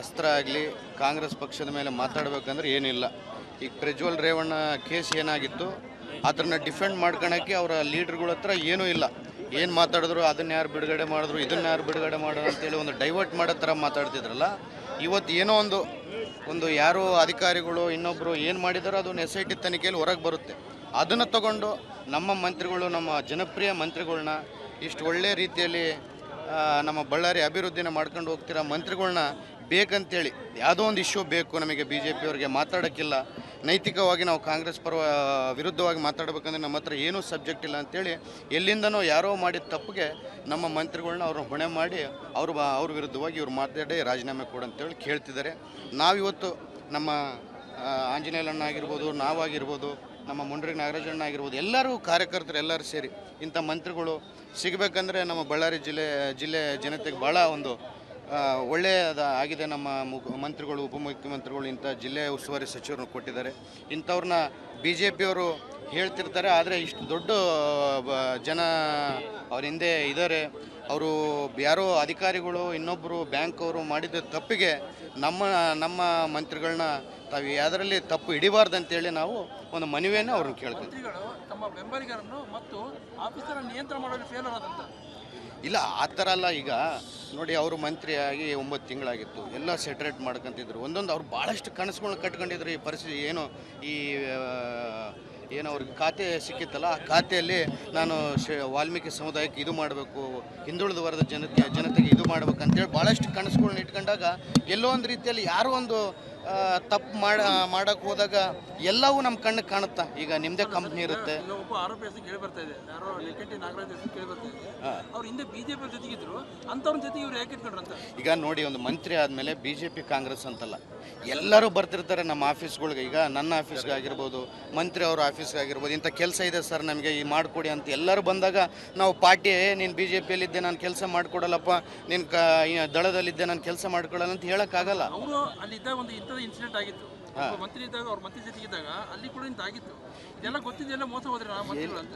ಅಸ್ತ್ರ ಆಗಲಿ ಕಾಂಗ್ರೆಸ್ ಪಕ್ಷದ ಮೇಲೆ ಮಾತಾಡಬೇಕಂದ್ರೆ ಏನಿಲ್ಲ. ಈಗ ಪ್ರಜ್ವಲ್ ರೇವಣ್ಣ ಕೇಸ್ ಏನಾಗಿತ್ತು ಅದನ್ನು ಡಿಫೆಂಡ್ ಮಾಡ್ಕೊಳಕ್ಕೆ ಅವರ ಲೀಡರ್ಗಳ ಹತ್ರ ಏನೂ ಇಲ್ಲ. ಏನು ಮಾತಾಡಿದ್ರು ಅದನ್ನ ಯಾರು ಬಿಡುಗಡೆ ಮಾಡಿದ್ರು, ಇದನ್ನು ಯಾರು ಬಿಡುಗಡೆ ಮಾಡೋರು ಅಂತೇಳಿ ಒಂದು ಡೈವರ್ಟ್ ಮಾಡೋ ಥರ ಮಾತಾಡ್ತಿದ್ರಲ್ಲ. ಇವತ್ತು ಏನೋ ಒಂದು ಯಾರೋ ಅಧಿಕಾರಿಗಳು ಇನ್ನೊಬ್ಬರು ಏನು ಮಾಡಿದಾರೋ ಅದನ್ನು SIT ತನಿಖೆಯಲ್ಲಿ ಹೊರಗೆ ಬರುತ್ತೆ. ಅದನ್ನು ತಗೊಂಡು ನಮ್ಮ ಮಂತ್ರಿಗಳು, ನಮ್ಮ ಜನಪ್ರಿಯ ಮಂತ್ರಿಗಳನ್ನ ಇಷ್ಟು ಒಳ್ಳೆಯ ರೀತಿಯಲ್ಲಿ ನಮ್ಮ ಬಳ್ಳಾರಿ ಅಭಿವೃದ್ಧಿನ ಮಾಡ್ಕೊಂಡು ಹೋಗ್ತಿರೋ ಮಂತ್ರಿಗಳನ್ನ ಬೇಕಂತೇಳಿ ಯಾವುದೋ ಒಂದು ಇಶ್ಯೂ ಬೇಕು ನಮಗೆ BJP ಅವ್ರಿಗೆ ಮಾತಾಡೋಕ್ಕಿಲ್ಲ. ನೈತಿಕವಾಗಿ ನಾವು ಕಾಂಗ್ರೆಸ್ ವಿರುದ್ಧವಾಗಿ ಮಾತಾಡಬೇಕಂದ್ರೆ ನಮ್ಮ ಹತ್ರ ಏನೂ ಸಬ್ಜೆಕ್ಟ್ ಇಲ್ಲ ಅಂತೇಳಿ ಎಲ್ಲಿಂದನೋ ಯಾರೋ ಮಾಡಿದ ತಪ್ಪಿಗೆ ನಮ್ಮ ಮಂತ್ರಿಗಳನ್ನ ಅವ್ರನ್ನ ಹೊಣೆ ಮಾಡಿ ಅವ್ರ ವಿರುದ್ಧವಾಗಿ ಇವ್ರು ಮಾತಾಡಿ ರಾಜೀನಾಮೆ ಕೊಡಂತೇಳಿ ಕೇಳ್ತಿದ್ದಾರೆ. ನಾವಿವತ್ತು ನಮ್ಮ ಆಂಜನೇಯಣ್ಣ ಆಗಿರ್ಬೋದು, ನಾವಾಗಿರ್ಬೋದು, ನಮ್ಮ ಮುಂಡ್ರಿಗೆ ನಾಗರಾಜಣ್ಣ ಆಗಿರ್ಬೋದು, ಎಲ್ಲರೂ ಕಾರ್ಯಕರ್ತರು ಎಲ್ಲರೂ ಸೇರಿ ಇಂಥ ಮಂತ್ರಿಗಳು ಸಿಗಬೇಕಂದ್ರೆ ನಮ್ಮ ಬಳ್ಳಾರಿ ಜಿಲ್ಲೆ ಜನತೆಗೆ ಭಾಳ ಒಂದು ಒಳ್ಳೆಯದ ಆಗಿದೆ. ನಮ್ಮ ಮಂತ್ರಿಗಳು, ಉಪಮುಖ್ಯಮಂತ್ರಿಗಳು ಇಂಥ ಜಿಲ್ಲೆ ಉಸ್ತುವಾರಿ ಸಚಿವರನ್ನು ಕೊಟ್ಟಿದ್ದಾರೆ. ಇಂಥವ್ರನ್ನ BJPಯವರು ಹೇಳ್ತಿರ್ತಾರೆ, ಆದರೆ ಇಷ್ಟು ದೊಡ್ಡ ಜನ ಅವ್ರ ಹಿಂದೆ ಇದ್ದಾರೆ. ಅವರು ಯಾರೋ ಅಧಿಕಾರಿಗಳು ಇನ್ನೊಬ್ಬರು ಬ್ಯಾಂಕ್ ಅವರು ಮಾಡಿದ ತಪ್ಪಿಗೆ ನಮ್ಮ ಮಂತ್ರಿಗಳನ್ನ ತಾವು ಯಾವುದರಲ್ಲಿ ತಪ್ಪು ಹಿಡಿಬಾರ್ದಂತೇಳಿ ನಾವು ಒಂದು ಮನವಿಯನ್ನು ಅವ್ರನ್ನ ಕೇಳ್ತೀವಿ. ತಮ್ಮ ಬೆಂಬಲಿಗರನ್ನು ಮತ್ತು ಆಫೀಸರ ನಿಯಂತ್ರಣ ಮಾಡೋದು ಫೇಲರ್ ಆದಂತ ಇಲ್ಲ, ಆ ಥರ ಅಲ್ಲ. ಈಗ ನೋಡಿ, ಅವರು ಮಂತ್ರಿಯಾಗಿ 9 ತಿಂಗಳಾಗಿತ್ತು, ಎಲ್ಲ ಸೆಟ್ರೇಟ್ ಮಾಡ್ಕೊತಿದ್ರು. ಒಂದೊಂದು ಅವ್ರು ಭಾಳಷ್ಟು ಕನಸುಗಳನ್ನ ಕಟ್ಕೊಂಡಿದ್ರು. ಈ ಪರಿಸ್ಥಿತಿ ಏನು ಅವ್ರಿಗೆ ಖಾತೆ ಸಿಕ್ಕಿತ್ತಲ್ಲ, ಆ ಖಾತೆಯಲ್ಲಿ ನಾನು ವಾಲ್ಮೀಕಿ ಸಮುದಾಯಕ್ಕೆ ಇದು ಮಾಡಬೇಕು, ಹಿಂದುಳಿದ ವರ್ಗದ ಜನತೆಗೆ ಇದು ಮಾಡಬೇಕು ಅಂತೇಳಿ ಭಾಳಷ್ಟು ಕನಸುಗಳನ್ನ ಇಟ್ಕೊಂಡಾಗ ಎಲ್ಲೋ ಒಂದು ರೀತಿಯಲ್ಲಿ ಯಾರೋ ಒಂದು ತಪ್ಪು ಮಾಡೋಕ್ಕೆ ಹೋದಾಗ ಎಲ್ಲವೂ ನಮ್ಮ ಕಣ್ಣಿಗೆ ಕಾಣುತ್ತಾ. ಈಗ ನಿಮ್ಮದೇ ಕಂಪ್ನಿ ಇರುತ್ತೆ. ಒಬ್ಬ ಆರೋಪಿ ಹೆಸರು ಕೇಳಿ ಬರ್ತಾ ಇದೆ, ಯಾರೋ ಲಿಕೆಂಟಿ ನಾಗರಾಜ್ ಹೆಸರು ಕೇಳಿ ಬರ್ತಾ ಇದೆ. ಅವ್ರು ಹಿಂದೆ BJP ಜೊತೆಗಿದ್ರು, ಅಂಥವ್ರ ಜೊತೆಗೆ ಇವ್ರು ಯಾಕೆ ಇಟ್ಕೊಂಡ್ರಂತ. ಈಗ ನೋಡಿ, ಒಂದು ಮಂತ್ರಿ ಆದಮೇಲೆ BJP ಕಾಂಗ್ರೆಸ್ ಅಂತಲ್ಲ, ಎಲ್ಲರೂ ಬರ್ತಿರ್ತಾರೆ ನಮ್ಮ ಆಫೀಸ್ಗಳಿಗೆ. ಈಗ ನನ್ನ ಆಫೀಸ್ಗೆ ಆಗಿರ್ಬೋದು, ಮಂತ್ರಿ ಅವ್ರ ಆಫೀಸ್ಗೆ ಆಗಿರ್ಬೋದು, ಇಂಥ ಕೆಲಸ ಇದೆ ಸರ್ ನಮಗೆ ಈ ಮಾಡಿಕೊಡಿ ಅಂತ ಎಲ್ಲರೂ ಬಂದಾಗ ನಾವು ಪಾರ್ಟಿ, ನೀನು BJPಯಲ್ಲಿದ್ದೆ ನಾನು ಕೆಲಸ ಮಾಡಿಕೊಡಲ್ಲಪ್ಪ, ನೀನು ದಳದಲ್ಲಿದ್ದೆ ನಾನು ಕೆಲಸ ಮಾಡ್ಕೊಡಲ್ಲ ಅಂತ ಹೇಳೋಕ್ಕಾಗಲ್ಲ. ಅವರು ಅಲ್ಲಿದ್ದಾಗ ಒಂದು ಇನ್ಸಿಡೆಂಟ್ ಆಗಿತ್ತು, ಮಂತ್ರಿ ಇದ್ದಾಗ, ಅವ್ರ ಮಂತ್ರಿ ಜೊತೆಗೆ ಇದ್ದಾಗ ಅಲ್ಲಿ ಕೂಡ ಇಂತ ಆಗಿತ್ತು. ಇದೆಲ್ಲ ಗೊತ್ತಿದೆಲ್ಲ ಮೋಸ ಹೋದ್ರೆ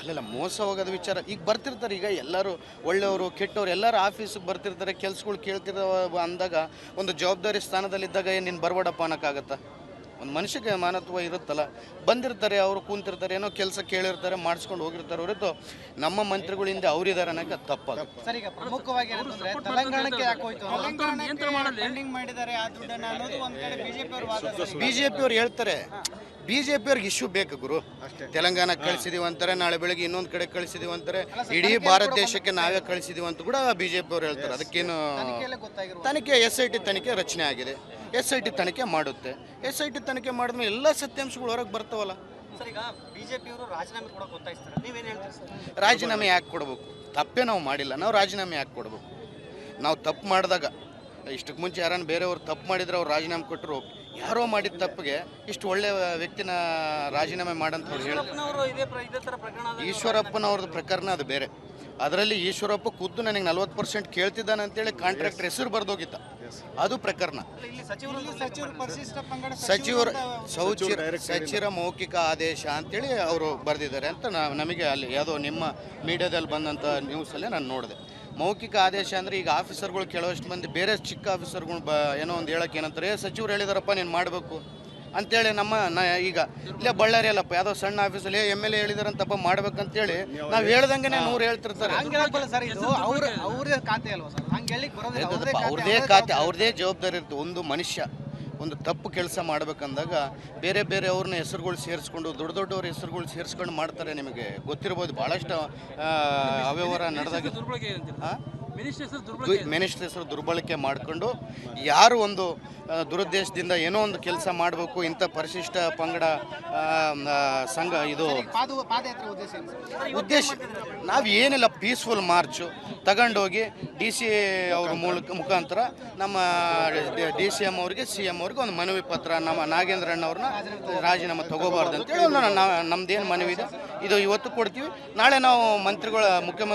ಅಲ್ಲೆಲ್ಲ ಮೋಸ ಹೋಗೋದು ವಿಚಾರ. ಈಗ ಬರ್ತಿರ್ತಾರೆ, ಈಗ ಎಲ್ಲರೂ ಒಳ್ಳೆಯವರು ಕೆಟ್ಟವರು ಎಲ್ಲರೂ ಆಫೀಸಿಗೆ ಬರ್ತಿರ್ತಾರೆ, ಕೆಲ್ಸಗಳು ಕೇಳ್ತಿರೋ ಅಂದಾಗ ಒಂದು ಜವಾಬ್ದಾರಿ ಸ್ಥಾನದಲ್ಲಿದ್ದಾಗ ನೀನು ಬರಬೇಡಪ್ಪ ಅನ್ನೋಕ್ಕಾಗತ್ತಾ? ಒಂದು ಮನುಷ್ಯಗೆ ಮಾನತ್ವ ಇರುತ್ತಲ್ಲ. ಬಂದಿರ್ತಾರೆ, ಅವರು ಕೂತಿರ್ತಾರೆ, ಏನೋ ಕೆಲಸ ಕೇಳಿರ್ತಾರೆ, ಮಾಡಿಸ್ಕೊಂಡು ಹೋಗಿರ್ತಾರೆ. ಹೊರತು ನಮ್ಮ ಮಂತ್ರಿಗಳಿಂದ ಅವರಿದ್ದಾರೆ ಅನ್ನೋಕ್ಕೆ ತಪ್ಪದು. ಸರ್, ಈಗ ಪ್ರಮುಖವಾಗಿ ತೆಲಂಗಾಣಕ್ಕೆ ಯಾಕೆ ಹೋಯ್ತು, ಪೆಂಡಿಂಗ್ ಮಾಡಿದ್ದಾರೆ ಆ ದುಡ್ಡನ್ನ ಅನ್ನೋದು ಒಂದು ಕಡೆ BJPಯವ್ರು ಹೇಳ್ತಾರೆ. BJPಯವ್ರಿಗೆ ಇಶ್ಯೂ ಬೇಕು ಗುರು. ತೆಲಂಗಾಣಕ್ಕೆ ಕಳಿಸಿದೀವಿ ಅಂತಾರೆ, ನಾಳೆ ಬೆಳಗ್ಗೆ ಇನ್ನೊಂದು ಕಡೆ ಕಳಿಸಿದೀವಿ ಅಂತಾರೆ, ಇಡೀ ಭಾರತ ದೇಶಕ್ಕೆ ನಾವೇ ಕಳಿಸಿದೀವಿ ಅಂತ ಕೂಡ BJPಯವ್ರು ಹೇಳ್ತಾರೆ. ಅದಕ್ಕೇನು ತನಿಖೆ SIT ತನಿಖೆ ರಚನೆ ಆಗಿದೆ, SIT ತನಿಖೆ ಮಾಡುತ್ತೆ. SIT ತನಿಖೆ ಮಾಡಿದ್ಮೇಲೆ ಎಲ್ಲ ಸತ್ಯಾಂಶಗಳು ಹೊರಗೆ ಬರ್ತಾವಲ್ಲ. ಸರ್, ಈಗ BJPಯವರು ರಾಜೀನಾಮೆ ಕೊಡೋಕೆ ಒತ್ತಾಯಿಸ್ತಾರೆ, ನೀವೇನು ಹೇಳ್ತೀರಿ? ರಾಜೀನಾಮೆ ಯಾಕೆ ಕೊಡಬೇಕು? ತಪ್ಪೇ ನಾವು ಮಾಡಿಲ್ಲ, ನಾವು ರಾಜೀನಾಮೆ ಯಾಕೆ ಕೊಡಬೇಕು? ನಾವು ತಪ್ಪು ಮಾಡಿದಾಗ, ಇಷ್ಟಕ್ಕೆ ಮುಂಚೆ ಯಾರನ್ನು ಬೇರೆಯವ್ರು ತಪ್ಪು ಮಾಡಿದ್ರೆ ಅವ್ರು ರಾಜೀನಾಮೆ ಕೊಟ್ಟರು. ಯಾರೋ ಮಾಡಿದ ತಪ್ಪಿಗೆ ಇಷ್ಟು ಒಳ್ಳೆಯ ವ್ಯಕ್ತಿನ ರಾಜೀನಾಮೆ ಮಾಡಂತ ಈಶ್ವರಪ್ಪನವ್ರದ್ದು ಪ್ರಕರಣ ಅದು ಬೇರೆ. ಅದರಲ್ಲಿ ಈಶ್ವರಪ್ಪ ಖುದ್ದು ನನಗೆ 40% ಕೇಳ್ತಿದ್ದಾನೆ ಅಂತೇಳಿ ಕಾಂಟ್ರಾಕ್ಟರ್ ಹೆಸರು ಬರೆದೋಗಿತ್ತ, ಅದು ಪ್ರಕರಣ. ಸಚಿವರ ಮೌಖಿಕ ಆದೇಶ ಅಂತೇಳಿ ಅವರು ಬರೆದಿದ್ದಾರೆ ಅಂತ ನಮಗೆ ಅಲ್ಲಿ ಯಾವುದೋ ನಿಮ್ಮ ಮೀಡಿಯಾದಲ್ಲಿ ಬಂದಂಥ ನ್ಯೂಸಲ್ಲೇ ನಾನು ನೋಡಿದೆ. ಮೌಖಿಕ ಆದೇಶ ಅಂದರೆ ಈಗ ಆಫೀಸರ್ಗಳು ಕೆಲವಷ್ಟು ಮಂದಿ ಬೇರೆ ಚಿಕ್ಕ ಆಫೀಸರ್ಗಳು ಏನೋ ಒಂದು ಹೇಳೋಕೆ ಏನಂತಾರೆ, ಸಚಿವರು ಹೇಳಿದಾರಪ್ಪ ನೀನು ಮಾಡಬೇಕು ಅಂತೇಳಿ ಈಗ ಇಲ್ಲೇ ಬಳ್ಳಾರಿ ಅಲ್ಲಪ್ಪ ಯಾವುದೋ ಸಣ್ಣ ಆಫೀಸಲ್ಲಿ MLA ಹೇಳಿದಾರಂತಪ್ಪ ಮಾಡ್ಬೇಕಂತೇಳಿ ನಾವು ಹೇಳ್ದಂಗೆ 100 ಹೇಳ್ತಿರ್ತಾರೆ. ಅವ್ರದೇ ಖಾತೆ, ಅವ್ರದೇ ಜವಾಬ್ದಾರಿ ಇರುತ್ತೆ. ಒಂದು ಮನುಷ್ಯ ಒಂದು ತಪ್ಪು ಕೆಲಸ ಮಾಡ್ಬೇಕಂದಾಗ ಬೇರೆ ಅವ್ರನ್ನ ಹೆಸರುಗಳು ಸೇರಿಸ್ಕೊಂಡು ದೊಡ್ಡವ್ರ ಹೆಸರುಗಳು ಸೇರಿಸ್ಕೊಂಡು ಮಾಡ್ತಾರೆ. ನಿಮಗೆ ಗೊತ್ತಿರ್ಬೋದು, ಭಾಳಷ್ಟು ಅವ್ಯವಹಾರ ನಡೆದಾಗ ಮಿನಿಸ್ಟರ್ ಹೆಸರು ದುರ್ಬಳಕೆ ಮಾಡಿಕೊಂಡು ಯಾರು ಒಂದು ದುರುದ್ದೇಶದಿಂದ ಏನೋ ಒಂದು ಕೆಲಸ ಮಾಡಬೇಕು, ಇಂಥ ಪರಿಶಿಷ್ಟ ಪಂಗಡ ಸಂಘ ಇದು ಉದ್ದೇಶ ನಾವು ಏನಿಲ್ಲ, ಪೀಸ್ಫುಲ್ ಮಾರ್ಚು ತಗೊಂಡೋಗಿ DC ಅವ್ರ ಮುಖಾಂತರ ನಮ್ಮ DCM ಅವ್ರಿಗೆ CM ಅವ್ರಿಗೆ ಒಂದು ಮನವಿ ಪತ್ರ, ನಮ್ಮ ನಾಗೇಂದ್ರಣ್ಣ ಅವ್ರನ್ನ ರಾಜೀನಾಮೆ ತಗೋಬಾರ್ದು ಅಂತೇಳಿ ನಮ್ದೇನು ಮನವಿ ಇದೆ ಇದು ಇವತ್ತು ಕೊಡ್ತೀವಿ. ನಾಳೆ ನಾವು ಮುಖ್ಯಮಂತ್ರಿ